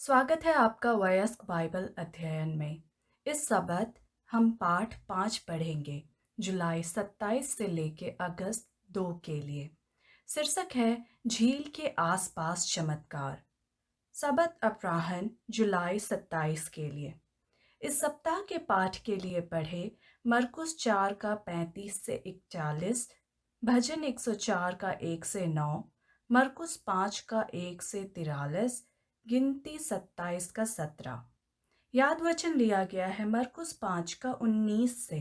स्वागत है आपका वयस्क बाइबल अध्ययन में। इस सबत हम पाठ 5 पढ़ेंगे, जुलाई 27 से लेके अगस्त 2 के लिए। शीर्षक है झील के आसपास चमत्कार। सबत अपराह्न जुलाई 27 के लिए। इस सप्ताह के पाठ के लिए पढ़े मरकुस 4 का 35 से 41, भजन 104 का 1 से 9, मरकुस 5 का 1 से 43, गिनती 27 का 17। याद वचन लिया गया है मरकुस 5 का 19 से।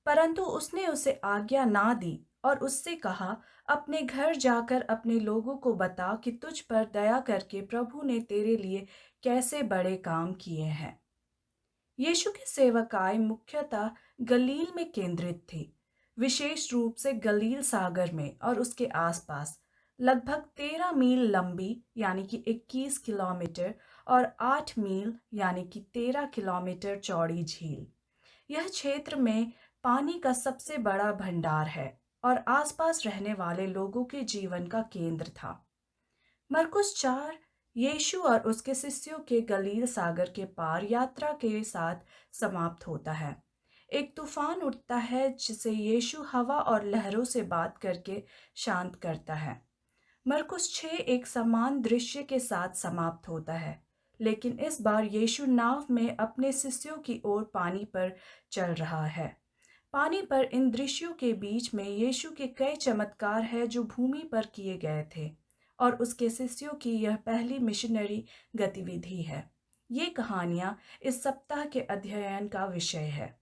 परंतु उसने उसे आज्ञा ना दी और उससे कहा, अपने घर जाकर अपने लोगों को बता कि तुझ पर दया करके प्रभु ने तेरे लिए कैसे बड़े काम किए हैं। यीशु की सेवकाई मुख्यतः गलील में केंद्रित थी, विशेष रूप से गलील सागर में और उसके आसपास। लगभग 13 मील लंबी यानी कि 21 किलोमीटर और 8 मील यानी कि 13 किलोमीटर चौड़ी झील यह क्षेत्र में पानी का सबसे बड़ा भंडार है और आसपास रहने वाले लोगों के जीवन का केंद्र था। मरकुस 4 यीशु और उसके शिष्यों के गलील सागर के पार यात्रा के साथ समाप्त होता है। एक तूफान उठता है जिसे यीशु हवा और लहरों से बात करके शांत करता है। मरकुस 6 एक समान दृश्य के साथ समाप्त होता है, लेकिन इस बार यीशु नाव में अपने शिष्यों की ओर पानी पर चल रहा है। पानी पर इन दृश्यों के बीच में यीशु के कई चमत्कार हैं जो भूमि पर किए गए थे और उसके शिष्यों की यह पहली मिशनरी गतिविधि है। ये कहानियाँ इस सप्ताह के अध्ययन का विषय है।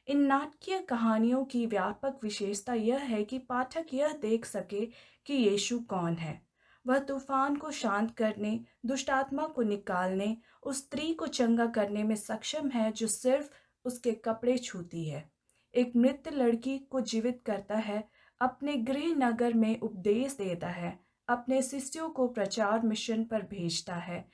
इन नाटकीय कहानियों की व्यापक विशेषता यह है कि पाठक यह देख सके कि यीशु कौन है। वह तूफान को शांत करने, दुष्टात्मा को निकालने, उस स्त्री को चंगा करने में सक्षम है जो सिर्फ उसके कपड़े छूती है। एक मृत लड़की को जीवित करता है, अपने गृह नगर में उपदेश देता है, अपने शिष्यों को प्रचार मिशन पर भेजता है,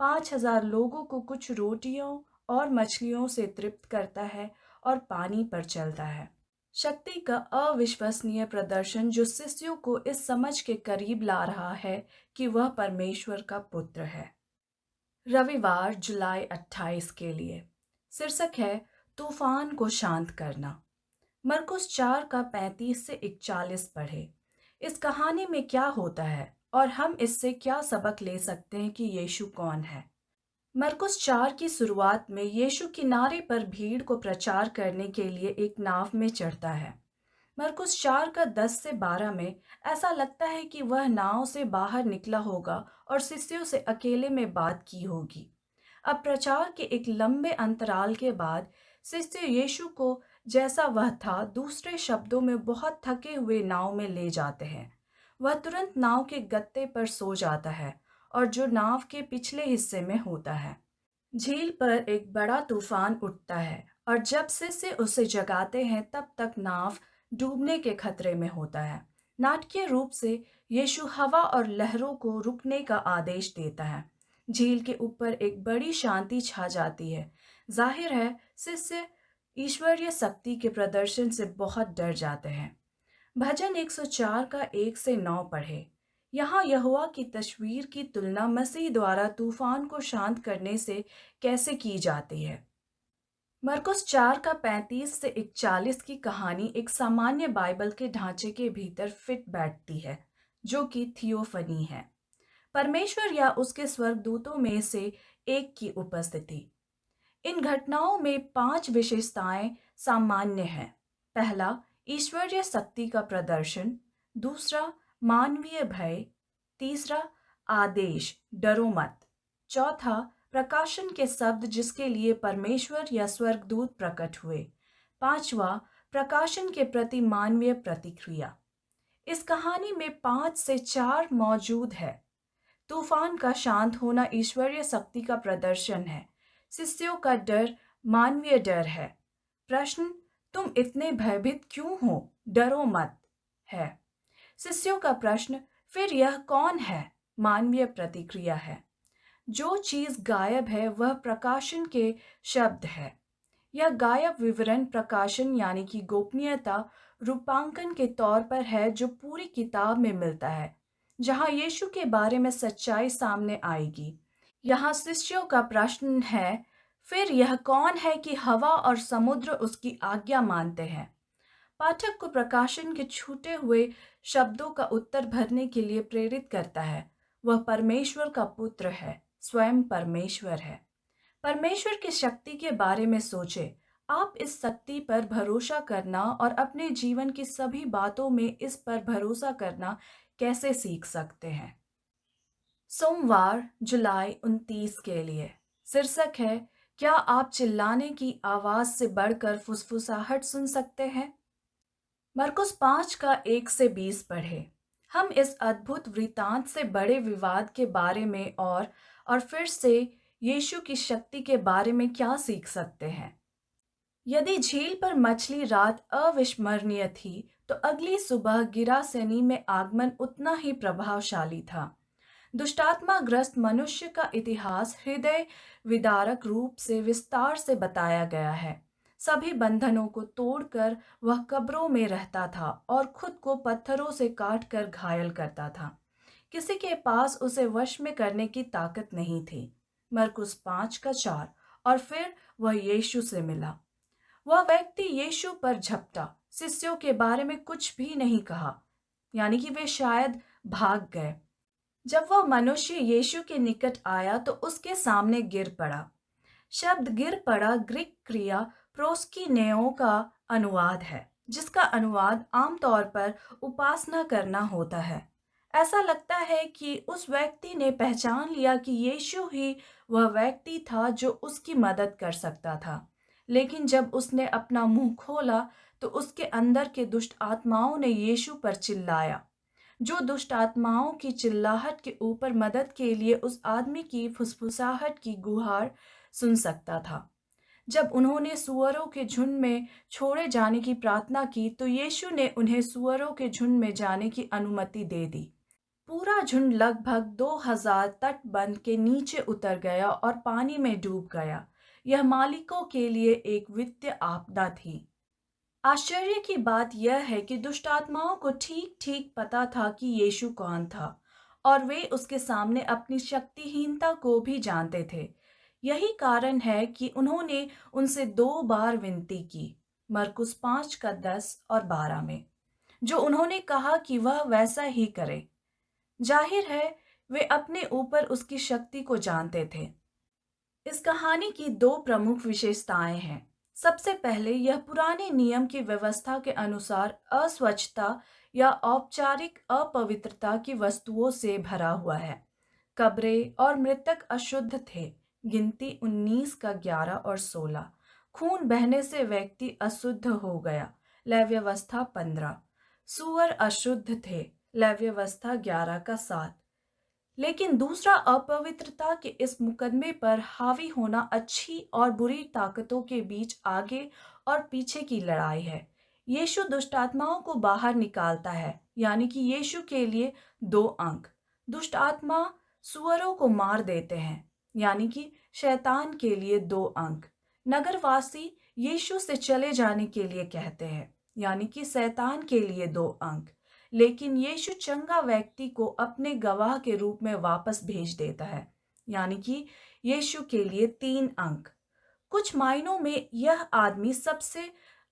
5,000 लोगों को कुछ रोटियों और मछलियों से तृप्त करता है और पानी पर चलता है। शक्ति का अविश्वसनीय प्रदर्शन जो शिष्यों को इस समझ के करीब ला रहा है कि वह परमेश्वर का पुत्र है। रविवार जुलाई 28 के लिए शीर्षक है तूफान को शांत करना। मरकुस 4 का 35 से 41 पढ़े। इस कहानी में क्या होता है और हम इससे क्या सबक ले सकते हैं कि यीशु कौन है। मरकुस 4 की शुरुआत में यीशु किनारे पर भीड़ को प्रचार करने के लिए एक नाव में चढ़ता है। मरकुस 4 का 10 से 12 में ऐसा लगता है कि वह नाव से बाहर निकला होगा और शिष्यों से अकेले में बात की होगी। अब प्रचार के एक लंबे अंतराल के बाद शिष्य यीशु को जैसा वह था दूसरे शब्दों में बहुत थके हुए नाव में ले जाते हैं। वह तुरंत नाव के गत्ते पर सो जाता है और जो नाव के पिछले हिस्से में होता है। झील पर एक बड़ा तूफान उठता है और जब शिष्य उसे जगाते हैं तब तक नाव डूबने के खतरे में होता है। नाटकीय रूप से यीशु हवा और लहरों को रुकने का आदेश देता है। झील के ऊपर एक बड़ी शांति छा जाती है। जाहिर है शिष्य ईश्वरीय शक्ति के प्रदर्शन से बहुत डर जाते हैं। भजन 104 का 1 से 9 पढ़े। यहाँ यहोवा की तस्वीर की तुलना मसीह द्वारा तूफान को शांत करने से कैसे की जाती है। मरकुस 4 का 35 से 41 की कहानी एक सामान्य बाइबल के ढांचे के भीतर फिट बैठती है, जो कि थियोफनी है, परमेश्वर या उसके स्वर्गदूतों में से एक की उपस्थिति। इन घटनाओं में 5 विशेषताएं सामान्य हैं। पहला, ईश्वरीय शक्ति का प्रदर्शन। दूसरा, मानवीय भय। तीसरा, आदेश, डरो मत। चौथा, प्रकाशन के शब्द जिसके लिए परमेश्वर या स्वर्गदूत प्रकट हुए। पांचवा, प्रकाशन के प्रति मानवीय प्रतिक्रिया। इस कहानी में 5 से 4 मौजूद है। तूफान का शांत होना ईश्वरीय शक्ति का प्रदर्शन है। शिष्यों का डर मानवीय डर है। प्रश्न, तुम इतने भयभीत क्यों हो? डरो मत है शिष्यों का प्रश्न। फिर यह कौन है? मानवीय प्रतिक्रिया है। जो चीज गायब है वह प्रकाशन के शब्द है। यह गायब विवरण प्रकाशन यानी कि गोपनीयता रूपांकन के तौर पर है जो पूरी किताब में मिलता है, जहां यीशु के बारे में सच्चाई सामने आएगी। यहाँ शिष्यों का प्रश्न है, फिर यह कौन है कि हवा और समुद्र उसकी आज्ञा मानते हैं? पाठक को प्रकाशन के छूटे हुए शब्दों का उत्तर भरने के लिए प्रेरित करता है। वह परमेश्वर का पुत्र है, स्वयं परमेश्वर है। परमेश्वर की शक्ति के बारे में सोचें। आप इस शक्ति पर भरोसा करना और अपने जीवन की सभी बातों में इस पर भरोसा करना कैसे सीख सकते हैं? सोमवार जुलाई 29 के लिए शीर्षक है, क्या आप चिल्लाने की आवाज से बढ़कर फुसफुसाहट सुन सकते हैं? मरकुस 5 का 1 से 20 पढ़े। हम इस अद्भुत वृतांत से बड़े विवाद के बारे में और फिर से यीशु की शक्ति के बारे में क्या सीख सकते हैं? यदि झील पर मछली रात अविस्मरणीय थी, तो अगली सुबह गिरासेनी में आगमन उतना ही प्रभावशाली था। दुष्टात्माग्रस्त मनुष्य का इतिहास हृदय विदारक रूप से विस्तार से बताया गया है। सभी बंधनों को तोड़कर वह कब्रों में रहता था और खुद को पत्थरों से काट कर घायल करता था। किसी के पास उसे वश में करने की ताकत नहीं थी। मरकुस 5 का 4। और फिर वह यीशु से मिला। वह व्यक्ति यीशु पर झपटा, शिष्यों के बारे में कुछ भी नहीं कहा, यानी कि वे शायद भाग गए। जब वह मनुष्य यीशु के निकट आया तो उसके सामने गिर पड़ा। शब्द गिर पड़ा ग्रीक क्रिया प्रोस्किनेओ का अनुवाद है, जिसका अनुवाद आमतौर पर उपासना करना होता है। ऐसा लगता है कि उस व्यक्ति ने पहचान लिया कि यीशु ही वह व्यक्ति था जो उसकी मदद कर सकता था। लेकिन जब उसने अपना मुंह खोला तो उसके अंदर के दुष्ट आत्माओं ने यीशु पर चिल्लाया। जो दुष्ट आत्माओं की चिल्लाहट के ऊपर मदद के लिए उस आदमी की फुसफुसाहट की गुहार सुन सकता था। जब उन्होंने सुअरों के झुंड में छोड़े जाने की प्रार्थना की तो यीशु ने उन्हें सुअरों के झुंड में जाने की अनुमति दे दी। पूरा झुंड लगभग 2000 तटबंध के नीचे उतर गया और पानी में डूब गया। यह मालिकों के लिए एक वित्तीय आपदा थी। आश्चर्य की बात यह है कि दुष्ट आत्माओं को ठीक ठीक पता था कि यीशु कौन था और वे उसके सामने अपनी शक्तिहीनता को भी जानते थे। यही कारण है कि उन्होंने उनसे 2 बार विनती की, मरकुस 5 का 10 और 12 में, जो उन्होंने कहा कि वह वैसा ही करे। जाहिर है वे अपने ऊपर उसकी शक्ति को जानते थे। इस कहानी की 2 प्रमुख विशेषताएं हैं। सबसे पहले, यह पुराने नियम की व्यवस्था के अनुसार अस्वच्छता या औपचारिक अपवित्रता की वस्तुओं से भरा हुआ है। कब्रें और मृतक अशुद्ध थे। गिनती 19 का 11 और 16। खून बहने से व्यक्ति अशुद्ध हो गया। लैव्यवस्था 15। सूअर अशुद्ध थे। लैव्यवस्था 11 का 7। लेकिन दूसरा, अपवित्रता के इस मुकदमे पर हावी होना अच्छी और बुरी ताकतों के बीच आगे और पीछे की लड़ाई है। यीशु दुष्ट आत्माओं को बाहर निकालता है, यानी कि यीशु के लिए 2 अंक। दुष्ट आत्मा सुअरों को मार देते हैं, यानी कि शैतान के लिए 2 अंक। नगरवासी यीशु से चले जाने के लिए कहते हैं, यानी कि शैतान के लिए 2 अंक। लेकिन यीशु चंगा व्यक्ति को अपने गवाह के रूप में वापस भेज देता है, यानी कि यीशु के लिए 3 अंक। कुछ मायनों में यह आदमी सबसे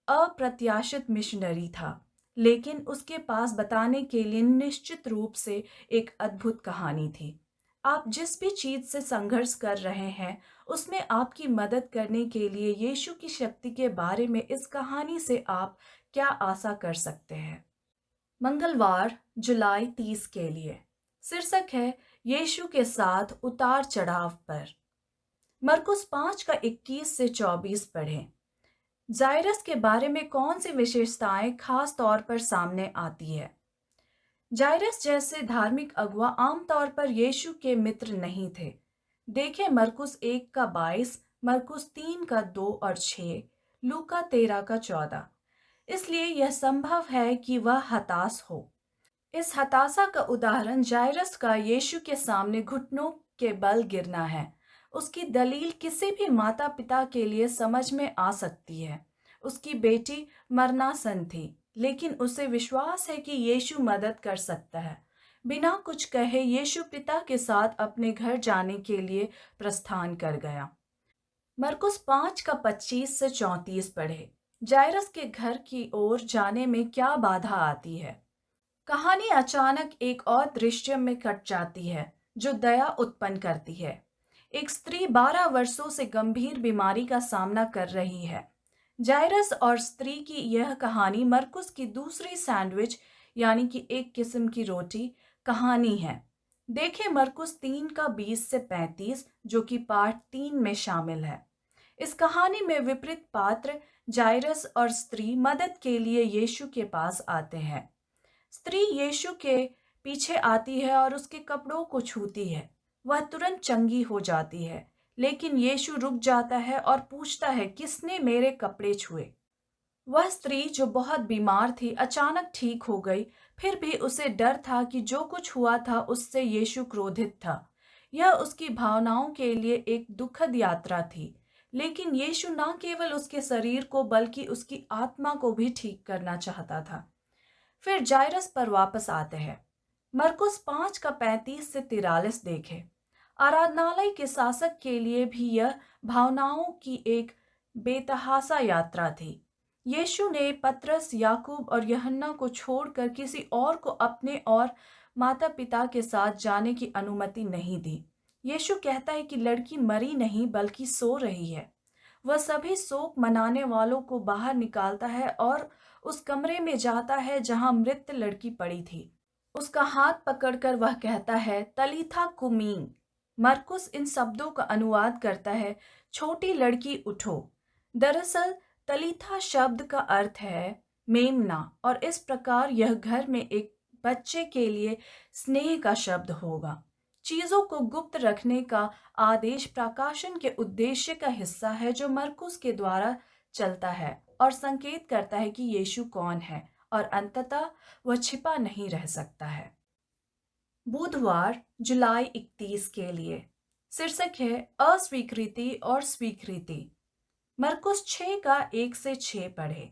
अप्रत्याशित मिशनरी था, लेकिन उसके पास बताने के लिए निश्चित रूप से एक अद्भुत कहानी थी। आप जिस भी चीज से संघर्ष कर रहे हैं, उसमें आपकी मदद करने के लिए यीशु की शक्ति के बारे में इस कहानी से आप क्या आशा कर सकते हैं? मंगलवार जुलाई 30 के लिए शीर्षक है, यीशु के साथ उतार चढ़ाव पर। मरकुस 5 का 21 से 24 पढ़ें। जायरस के बारे में कौन सी विशेषताएं खास तौर पर सामने आती है? जायरस जैसे धार्मिक अगुआ आमतौर पर यीशु के मित्र नहीं थे। देखें मरकुस 1 का 22, मरकुस 3 का 2 और 6, लूका 13 का 14। इसलिए यह संभव है कि वह हताश हो। इस हताशा का उदाहरण जायरस का यीशु के सामने घुटनों के बल गिरना है। उसकी दलील किसी भी माता पिता के लिए समझ में आ सकती है। उसकी बेटी मरनासन थी, लेकिन उसे विश्वास है कि यीशु मदद कर सकता है। बिना कुछ कहे यीशु पिता के साथ अपने घर जाने के लिए प्रस्थान कर गया। मरकुस 5 का 25 से 34 पढ़े। जायरस के घर की ओर जाने में क्या बाधा आती है? कहानी अचानक एक और दृश्य में कट जाती है जो दया उत्पन्न करती है। एक स्त्री 12 वर्षों से गंभीर बीमारी का सामना कर रही है। जायरस और स्त्री की यह कहानी मरकुस की दूसरी सैंडविच यानी कि एक किस्म की रोटी कहानी है। देखें मरकुस 3 का 20 से 35 जो कि पाठ 3 में शामिल है। इस कहानी में विपरीत पात्र जायरस और स्त्री मदद के लिए यीशु के पास आते हैं। स्त्री यीशु के पीछे आती है और उसके कपड़ों को छूती है। वह तुरंत चंगी हो जाती है, लेकिन यीशु रुक जाता है और पूछता है, किसने मेरे कपड़े छुए? वह स्त्री जो बहुत बीमार थी अचानक ठीक हो गई। फिर भी उसे डर था कि जो कुछ हुआ था उससे यीशु क्रोधित था। यह उसकी भावनाओं के लिए एक दुखद यात्रा थी। लेकिन यीशु न केवल उसके शरीर को बल्कि उसकी आत्मा को भी ठीक करना चाहता था। फिर जायरस पर वापस आते हैं। मरकुस 5 का 35 से 43 देखें। आराधनालय के शासक के लिए भी यह भावनाओं की एक बेतहासा यात्रा थी। यीशु ने पतरस, याकूब और यूहन्ना को छोड़कर किसी और को अपने और माता पिता के साथ जाने की अनुमति नहीं दी। यीशु कहता है कि लड़की मरी नहीं बल्कि सो रही है। वह सभी शोक मनाने वालों को बाहर निकालता है और उस कमरे में जाता है जहां मृत लड़की पड़ी थी। उसका हाथ पकड़कर वह कहता है, तलीथा कुमीन। मरकुस इन शब्दों का अनुवाद करता है, छोटी लड़की उठो। दरअसल तलीथा शब्द का अर्थ है मेमना और इस प्रकार यह घर में एक बच्चे के लिए स्नेह का शब्द होगा। चीजों को गुप्त रखने का आदेश प्रकाशन के उद्देश्य का हिस्सा है जो मरकुस के द्वारा चलता है और संकेत करता है कि यीशु कौन है और अंततः वह छिपा नहीं रह सकता है। बुधवार जुलाई 31 के लिए शीर्षक है अस्वीकृति और स्वीकृति। मरकुस 6 का 1 से 6 पढ़े।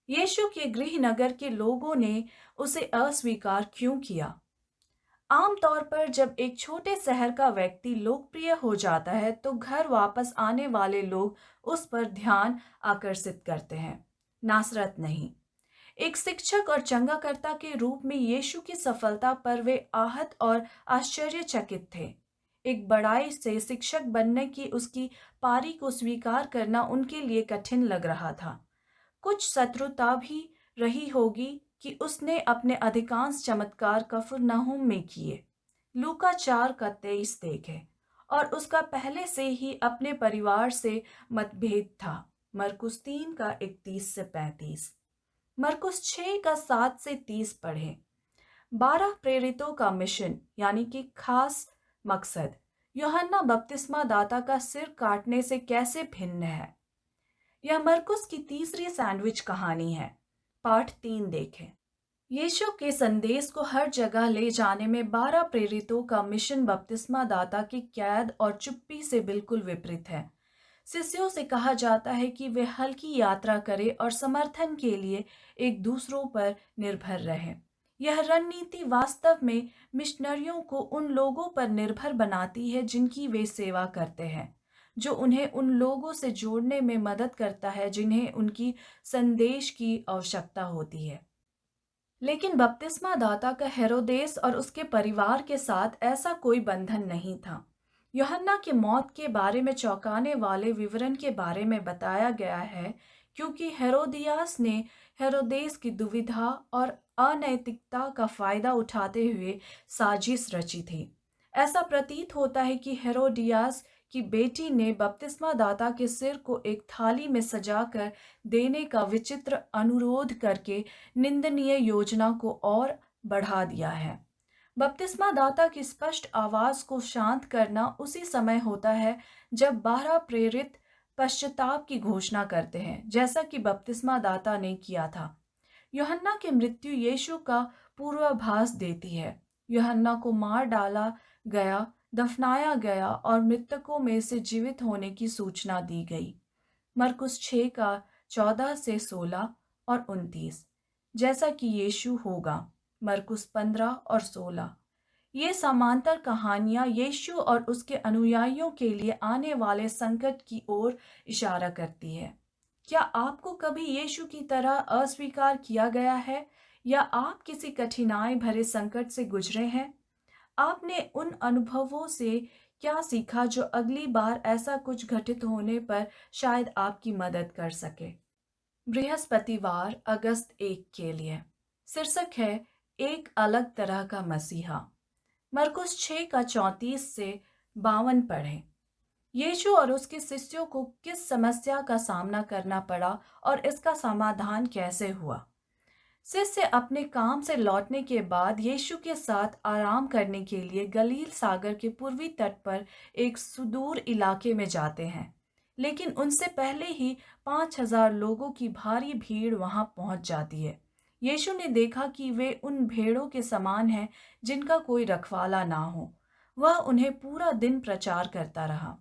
यीशु के गृह नगर के लोगों ने उसे अस्वीकार क्यों किया? आमतौर पर जब एक छोटे शहर का व्यक्ति लोकप्रिय हो जाता है तो घर वापस आने वाले लोग उस पर ध्यान आकर्षित करते हैं। नासरत नहीं। एक शिक्षक और चंगाकर्ता के रूप में यीशु की सफलता पर वे आहत और आश्चर्यचकित थे। एक बड़ाई से शिक्षक बनने की उसकी पारी को स्वीकार करना उनके लिए कठिन लग रहा था। कुछ शत्रुता भी रही होगी कि उसने अपने अधिकांश चमत्कार कफरनहूम में किए। लूका 4 का 23 देखे और उसका पहले से ही अपने परिवार से मतभेद था। मरकुस 3 का 31 से 35। मरकुस 6 का 7 से 30 पढ़े। 12 प्रेरितों का मिशन यानी कि खास मकसद यूहन्ना बपतिस्मा दाता का सिर काटने से कैसे भिन्न है? यह मरकुस की तीसरी सैंडविच कहानी है। पाठ 3 देखें। यीशु के संदेश को हर जगह ले जाने में 12 प्रेरितों का मिशन बपतिस्मा दाता की कैद और चुप्पी से बिल्कुल विपरीत है। शिष्यों से कहा जाता है कि वे हल्की यात्रा करें और समर्थन के लिए एक दूसरों पर निर्भर रहें। यह रणनीति वास्तव में मिशनरियों को उन लोगों पर निर्भर बनाती है जिनकी वे सेवा करते हैं, जो उन्हें उन लोगों से जोड़ने में मदद करता है जिन्हें उनकी संदेश की आवश्यकता होती है। लेकिन बपतिस्मा दाता का हेरोदेस और उसके परिवार के साथ ऐसा कोई बंधन नहीं था। यूहन्ना की मौत के बारे में चौंकाने वाले विवरण के बारे में बताया गया है क्योंकि हेरोदियास ने हेरोदेस की दुविधा और अनैतिकता का फायदा उठाते हुए साजिश रची थी। ऐसा प्रतीत होता है कि हेरोदियास की बेटी ने बपतिस्मा दाता के सिर को एक थाली में सजाकर देने का विचित्र अनुरोध करके निंदनीय योजना को और बढ़ा दिया है। बपतिस्मा दाता की स्पष्ट आवाज को शांत करना उसी समय होता है जब 12 प्रेरित पश्चाताप की घोषणा करते हैं, जैसा कि बपतिस्मा दाता ने किया था। यूहन्ना की मृत्यु यीशु का पूर्वाभास देती है। यूहन्ना को मार डाला गया, दफनाया गया और मृतकों में से जीवित होने की सूचना दी गई। मरकुस 6 का 14 से 16 और 29। जैसा कि यीशु होगा। मरकुस 15 और 16। ये समांतर कहानियां यीशु और उसके अनुयायियों के लिए आने वाले संकट की ओर इशारा करती है। क्या आपको कभी यीशु की तरह अस्वीकार किया गया है या आप किसी कठिनाई भरे संकट से गुजरे हैं? आपने उन अनुभवों से क्या सीखा जो अगली बार ऐसा कुछ घटित होने पर शायद आपकी मदद कर सके? बृहस्पतिवार अगस्त 1 के लिए शीर्षक है एक अलग तरह का मसीहा। मरकुस 6 का 34 से 52 पढ़ें। यीशु और उसके शिष्यों को किस समस्या का सामना करना पड़ा और इसका समाधान कैसे हुआ? शिष्य अपने काम से लौटने के बाद यीशु के साथ आराम करने के लिए गलील सागर के पूर्वी तट पर एक सुदूर इलाके में जाते हैं। लेकिन उनसे पहले ही 5,000 लोगों की भारी भीड़ वहां पहुंच जाती है। यीशु ने देखा कि वे उन भेड़ों के समान हैं जिनका कोई रखवाला ना हो। वह उन्हें पूरा दिन प्रचार करता रहा।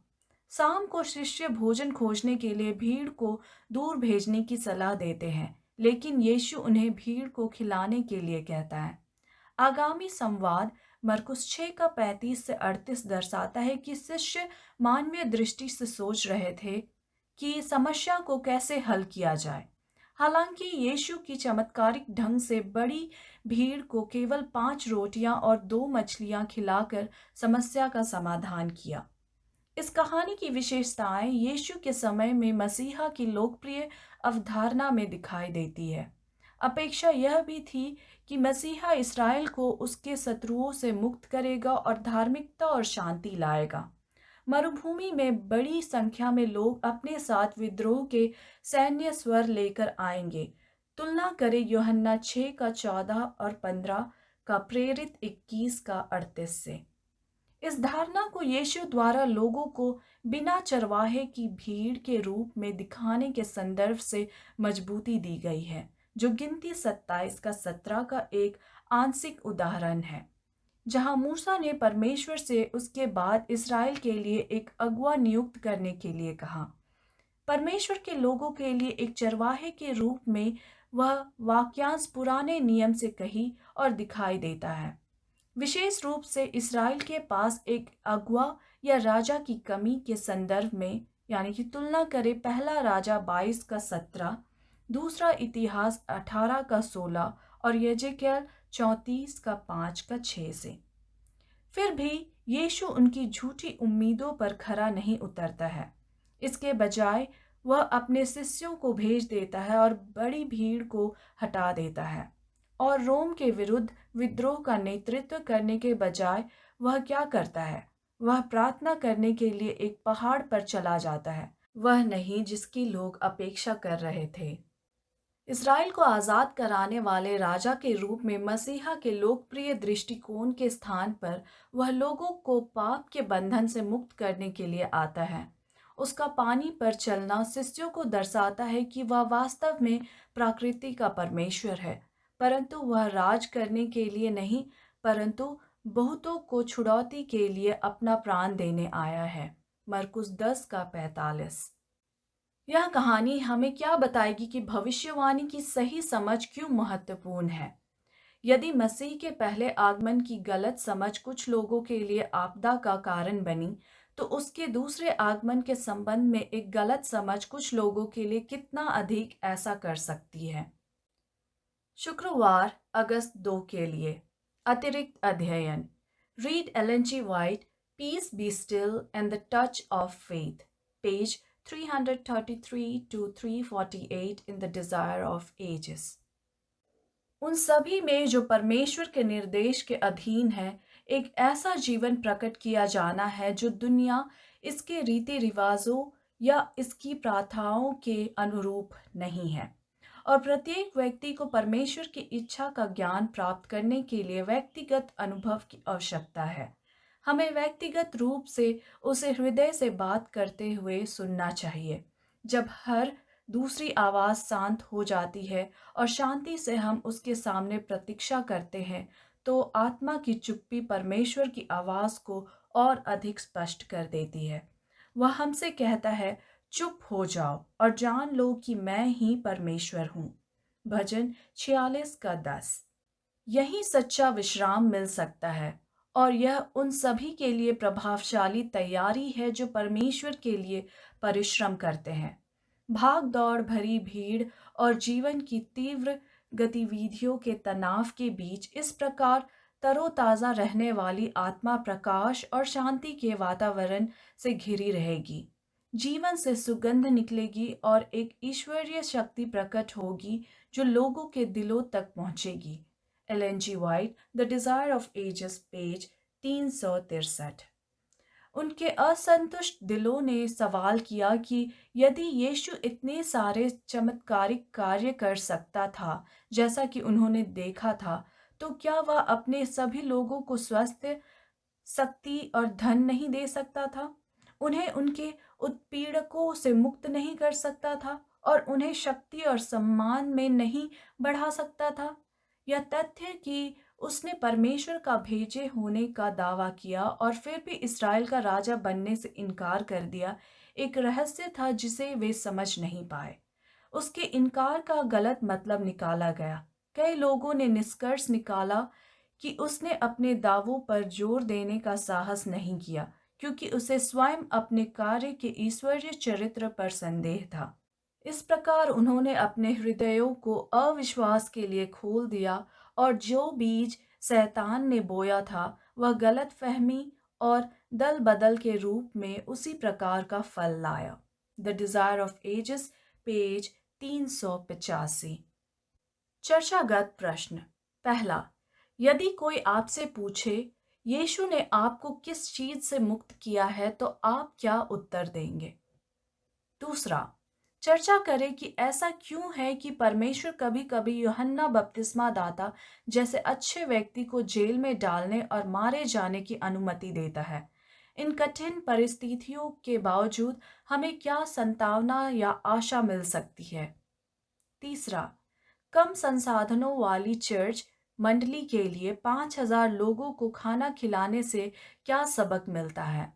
शाम को शिष्य भोजन खोजने के लिए भीड़ को दूर भेजने की सलाह देते हैं, लेकिन यीशु उन्हें भीड़ को खिलाने के लिए कहता है। आगामी संवाद मरकुस 6 का 35 से 38 दर्शाता है कि शिष्य मानवीय दृष्टि से सोच रहे थे कि समस्या को कैसे हल किया जाए। हालांकि यीशु की चमत्कारिक ढंग से बड़ी भीड़ को केवल 5 रोटियां और 2 मछलियां खिलाकर समस्या का समाधान किया। इस कहानी की विशेषताएं यीशु के समय में मसीहा की लोकप्रिय अवधारणा में दिखाई देती है। अपेक्षा यह भी थी कि मसीहा इस्राएल को उसके शत्रुओं से मुक्त करेगा और धार्मिकता और शांति लाएगा। मरुभूमि में बड़ी संख्या में लोग अपने साथ विद्रोह के सैन्य स्वर लेकर आएंगे। तुलना करें यूहन्ना 6 का 14 और 15 का प्रेरित 21 का 38 से। इस धारणा को यीशु द्वारा लोगों को बिना चरवाहे की भीड़ के रूप में दिखाने के संदर्भ से मजबूती दी गई है, जो गिनती 27 का 17 का एक आंशिक उदाहरण है, जहां मूसा ने परमेश्वर से उसके बाद इस्राएल के लिए एक अगुआ नियुक्त करने के लिए कहा। परमेश्वर के लोगों के लिए एक चरवाहे के रूप में वह वाक्यांश पुराने नियम से कही और दिखाई देता है। विशेष रूप से इस्राएल के पास एक अगुआ या राजा की कमी के संदर्भ में, यानी कि तुलना करें पहला राजा 22 का 17, दूसरा इतिहास 18 का 16 और यजेकियल 34 का 5 का 6 से। फिर भी यीशु उनकी झूठी उम्मीदों पर खरा नहीं उतरता है। इसके बजाय वह अपने शिष्यों को भेज देता है और बड़ी भीड़ को हटा देता है। और रोम के विरुद्ध विद्रोह का नेतृत्व करने के बजाय वह क्या करता है? वह प्रार्थना करने के लिए एक पहाड़ पर चला जाता है, वह नहीं जिसकी लोग अपेक्षा कर रहे थे। इस्राएल को आज़ाद कराने वाले राजा के रूप में मसीहा के लोकप्रिय दृष्टिकोण के स्थान पर वह लोगों को पाप के बंधन से मुक्त करने के लिए आता है। उसका पानी पर चलना शिष्यों को दर्शाता है कि वह वास्तव में प्रकृति का परमेश्वर है, परंतु वह राज करने के लिए नहीं, परंतु बहुतों को छुड़ौती के लिए अपना प्राण देने आया है। मरकुस 10 का 45। यह कहानी हमें क्या बताएगी कि भविष्यवाणी की सही समझ क्यों महत्वपूर्ण है? यदि मसीह के पहले आगमन की गलत समझ कुछ लोगों के लिए आपदा का कारण बनी, तो उसके दूसरे आगमन के संबंध में एक गलत समझ कुछ लोगों के लिए कितना अधिक ऐसा कर सकती है। शुक्रवार अगस्त 2 के लिए अतिरिक्त अध्ययन। Read Ellen G White, peace be still and the touch of faith, page 333 to 348 in the Desire of Ages। उन सभी में जो परमेश्वर के निर्देश के अधीन है, एक ऐसा जीवन प्रकट किया जाना है जो दुनिया इसके रीति रिवाजों या इसकी प्रथाओं के अनुरूप नहीं है। और प्रत्येक व्यक्ति को परमेश्वर की इच्छा का ज्ञान प्राप्त करने के लिए व्यक्तिगत अनुभव की आवश्यकता है। हमें व्यक्तिगत रूप से उसे हृदय से बात करते हुए सुनना चाहिए। जब हर दूसरी आवाज़ शांत हो जाती है और शांति से हम उसके सामने प्रतीक्षा करते हैं, तो आत्मा की चुप्पी परमेश्वर की आवाज़ को और अधिक स्पष्ट कर देती है। वह हमसे कहता है, चुप हो जाओ और जान लो कि मैं ही परमेश्वर हूँ। भजन 46 का 10। यही सच्चा विश्राम मिल सकता है और यह उन सभी के लिए प्रभावशाली तैयारी है जो परमेश्वर के लिए परिश्रम करते हैं। भाग दौड़ भरी भीड़ और जीवन की तीव्र गतिविधियों के तनाव के बीच इस प्रकार तरोताजा रहने वाली आत्मा प्रकाश और शांति के वातावरण से घिरी रहेगी। जीवन से सुगंध निकलेगी और एक ईश्वरीय शक्ति प्रकट होगी जो लोगों के दिलों तक पहुंचेगी। Ellen G White, the desire of ages, page 363। उनके असंतुष्ट दिलों ने सवाल किया कि यदि यीशु इतने सारे चमत्कारिक कार्य कर सकता था जैसा कि उन्होंने देखा था, तो क्या वह अपने सभी लोगों को स्वास्थ्य, शक्ति और धन नहीं दे सकता था? उन्हें उनके उत्पीड़कों से मुक्त नहीं कर सकता था और उन्हें शक्ति और सम्मान में नहीं बढ़ा सकता था? यह तथ्य कि उसने परमेश्वर का भेजे होने का दावा किया और फिर भी इस्राएल का राजा बनने से इनकार कर दिया, एक रहस्य था जिसे वे समझ नहीं पाए। उसके इनकार का गलत मतलब निकाला गया। कई लोगों ने निष्कर्ष निकाला कि उसने अपने दावों पर जोर देने का साहस नहीं किया क्योंकि उसे स्वयं अपने कार्य के ईश्वरीय चरित्र पर संदेह था। इस प्रकार उन्होंने अपने हृदयों को अविश्वास के लिए खोल दिया और जो बीज शैतान ने बोया था वह गलतफहमी और दल बदल के रूप में उसी प्रकार का फल लाया। The desire of ages, page 385। चर्चागत प्रश्न। पहला, यदि कोई आपसे पूछे यीशु ने आपको किस चीज से मुक्त किया है तो आप क्या उत्तर देंगे? दूसरा, चर्चा करें कि ऐसा क्यों है कि परमेश्वर कभी-कभी यूहन्ना बपतिस्मा दाता जैसे अच्छे व्यक्ति को जेल में डालने और मारे जाने की अनुमति देता है। इन कठिन परिस्थितियों के बावजूद हमें क्या संभावना या आशा मिल सकती है? तीसरा, कम संसाधनों वाली चर्च मंडली के लिए 5,000 लोगों को खाना खिलाने से क्या सबक मिलता है?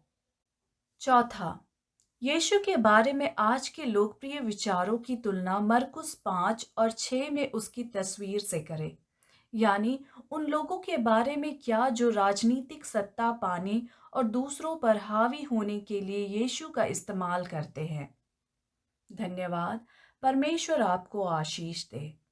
चौथा, यीशु के बारे में आज के लोकप्रिय विचारों की तुलना मरकुस 5 और 6 में उसकी तस्वीर से करें, यानी उन लोगों के बारे में क्या जो राजनीतिक सत्ता पाने और दूसरों पर हावी होने के लिए यीशु का इस्तेमाल करते हैं। धन्यवाद। परमेश्वर आपको आशीष दे।